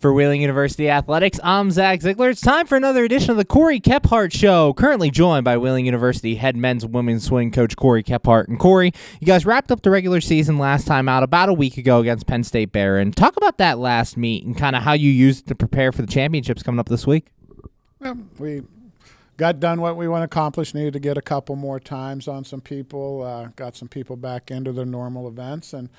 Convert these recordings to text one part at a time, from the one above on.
For Wheeling University Athletics, I'm Zach Ziegler. It's time for another edition of the Cory Kephart Show. Currently joined by Wheeling University head men's and women's swing coach Cory Kephart. And Cory, you guys wrapped up the regular season last time out about a week ago against Penn State Barron. Talk about that last meet and kind of how you used it to prepare for the championships coming up this week. Well, we got done what we want to accomplish. Needed to get a couple more times on some people. Got some people back into their normal events, and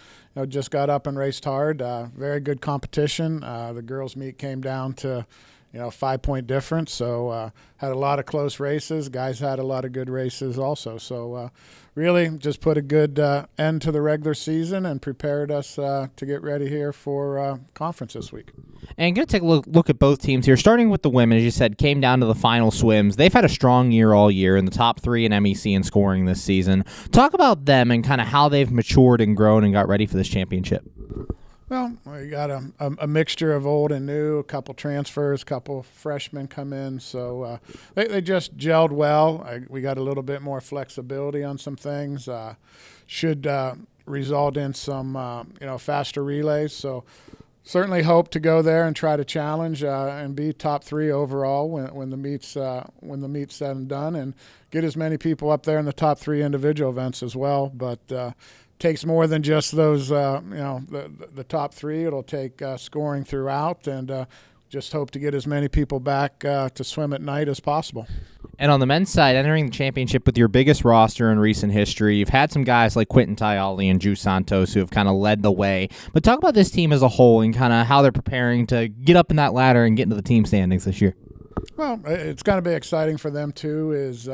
just got up and raced hard. Very good competition. The girls' meet came down to 5-point difference, so had a lot of close races. Guys had a lot of good races also. So really just put a good end to the regular season and prepared us to get ready here for conference this week. And going to take a look at both teams here, starting with the women. As you said, came down to the final swims. They've had a strong year all year in the top 3 in MEC in scoring this season. Talk about them and kind of how they've matured and grown and got ready for this championship. Well, we got a mixture of old and new, a couple transfers, a couple freshmen come in. So they just gelled well. We got a little bit more flexibility on some things. Should result in some faster relays. So certainly hope to go there and try to challenge and be top 3 overall when the meet's said and done, and get as many people up there in the top 3 individual events as well. But takes more than just those, the top 3. It'll take scoring throughout, and just hope to get as many people back to swim at night as possible. And on the men's side, entering the championship with your biggest roster in recent history, you've had some guys like Quinton Tayali and Drew Santos who have kind of led the way. But talk about this team as a whole and kind of how they're preparing to get up in that ladder and get into the team standings this year. Well, it's going to be exciting for them too. Is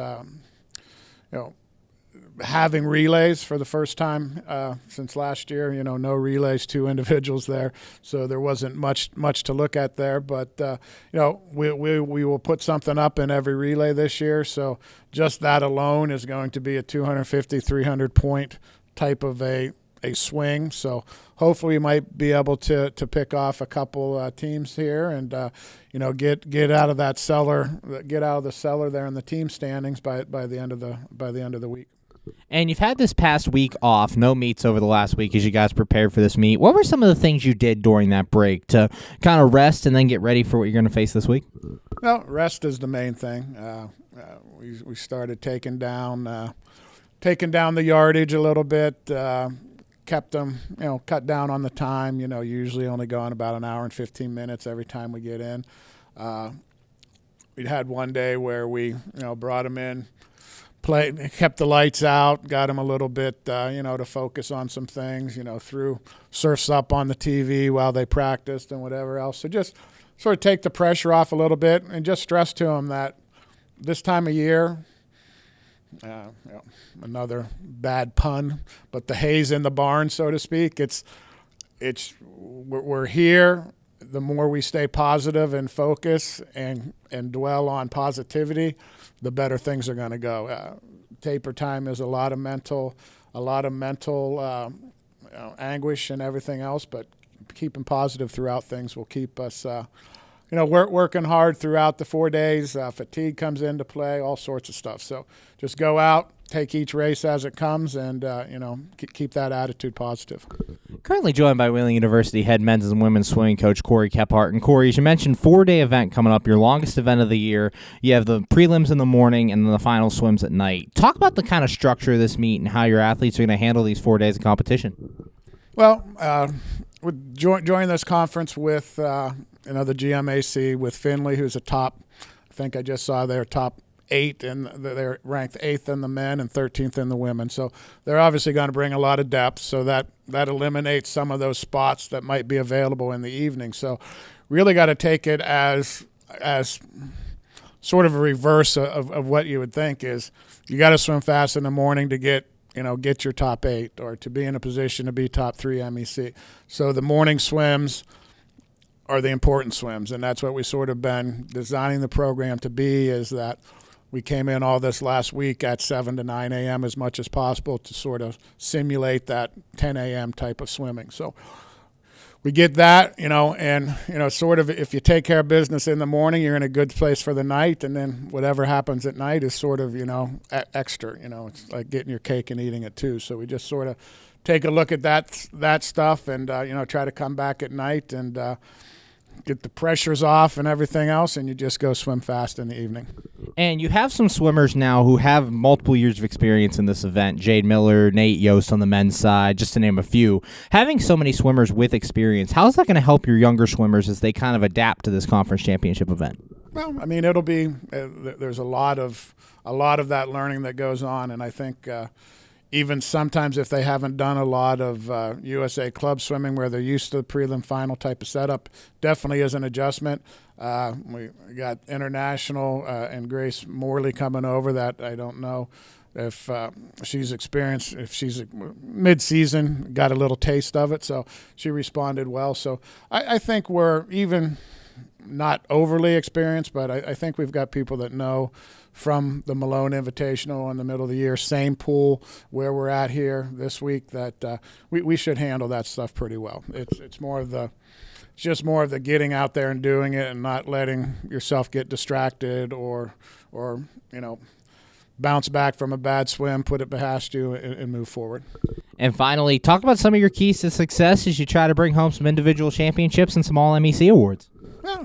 having relays for the first time since last year. No relays, 2 individuals there, so there wasn't much to look at there. But we will put something up in every relay this year. So just that alone is going to be a 250, 300 point type of a swing. So hopefully we might be able to pick off a couple teams here and get out of that cellar, get out of the cellar there in the team standings by the end of the week. And you've had this past week off, no meets over the last week as you guys prepared for this meet. What were some of the things you did during that break to kind of rest and then get ready for what you're going to face this week? Well, rest is the main thing. We started taking down the yardage a little bit, kept them, cut down on the time, usually only going about an hour and 15 minutes every time we get in. We had one day where we, brought them in, kept the lights out, got them a little bit, to focus on some things, threw surfs up on the TV while they practiced and whatever else. So just sort of take the pressure off a little bit and just stress to them that this time of year, another bad pun, but the hay's in the barn, so to speak. We're here. The more we stay positive and focus and dwell on positivity, the better things are going to go. Taper time is a lot of mental anguish and everything else, but keeping positive throughout things will keep us, working hard throughout the 4 days. Fatigue comes into play, all sorts of stuff. So just go out, take each race as it comes, and keep that attitude positive. Currently joined by Wheeling University head men's and women's swimming coach Cory Kephart. And Cory, as you mentioned, 4-day event coming up, your longest event of the year. You have the prelims in the morning and then the final swims at night. Talk about the kind of structure of this meet and how your athletes are going to handle these 4 days of competition. Well, we joined this conference with the GMAC with Finley, who's a top, I think I just saw their top 8, and they're ranked 8th in the men and 13th in the women. So they're obviously going to bring a lot of depth, so that eliminates some of those spots that might be available in the evening. So really got to take it as sort of a reverse of what you would think is you got to swim fast in the morning to get your top 8 or to be in a position to be top 3 MEC. So the morning swims are the important swims, and that's what we sort of been designing the program to be, is that we came in all this last week at 7 to 9 a.m. as much as possible to sort of simulate that 10 a.m. type of swimming. So we get that, and, sort of if you take care of business in the morning, you're in a good place for the night, and then whatever happens at night is sort of, extra. It's like getting your cake and eating it too. So we just sort of take a look at that stuff and, try to come back at night and get the pressures off and everything else, and you just go swim fast in the evening. And you have some swimmers now who have multiple years of experience in this event. Jade Miller, Nate Yost on the men's side, just to name a few. Having so many swimmers with experience, how is that going to help your younger swimmers as they kind of adapt to this conference championship event? Well, I mean, it'll be there's a lot of that learning that goes on, and I think even sometimes if they haven't done a lot of USA club swimming where they're used to the prelim final type of setup, definitely is an adjustment. We got international and Grace Morley coming over that I don't know if she's experienced, if she's mid-season, got a little taste of it, so she responded well. So I think we're even not overly experienced, but I think we've got people that know from the Malone Invitational in the middle of the year, same pool where we're at here this week, that we should handle that stuff pretty well. It's just more of the getting out there and doing it and not letting yourself get distracted or bounce back from a bad swim, put it past you, and move forward. And finally, talk about some of your keys to success as you try to bring home some individual championships and some All-MEC awards. Well,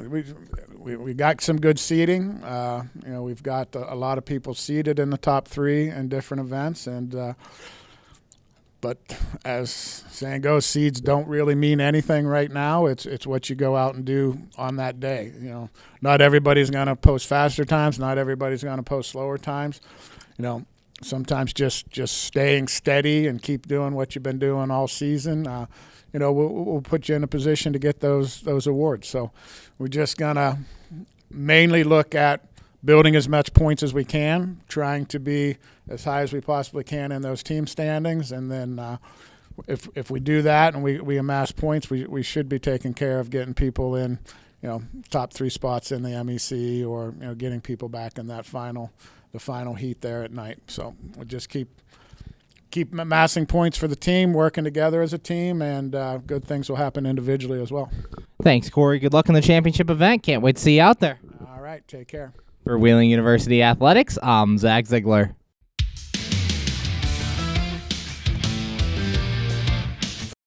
we got some good seeding. We've got a lot of people seeded in the top 3 in different events, and but as saying goes, seeds don't really mean anything right now. It's what you go out and do on that day. Not everybody's going to post faster times. Not everybody's going to post slower times. Sometimes just staying steady and keep doing what you've been doing all season. We'll put you in a position to get those awards. So we're just going to mainly look at building as much points as we can, trying to be as high as we possibly can in those team standings. And then if we do that and we amass points, we should be taking care of getting people in, top 3 spots in the MEC or, getting people back in the final heat there at night. So we'll just keep amassing points for the team, working together as a team, and good things will happen individually as well. Thanks, Cory. Good luck in the championship event. Can't wait to see you out there. All right. Take care. For Wheeling University Athletics, I'm Zach Ziegler.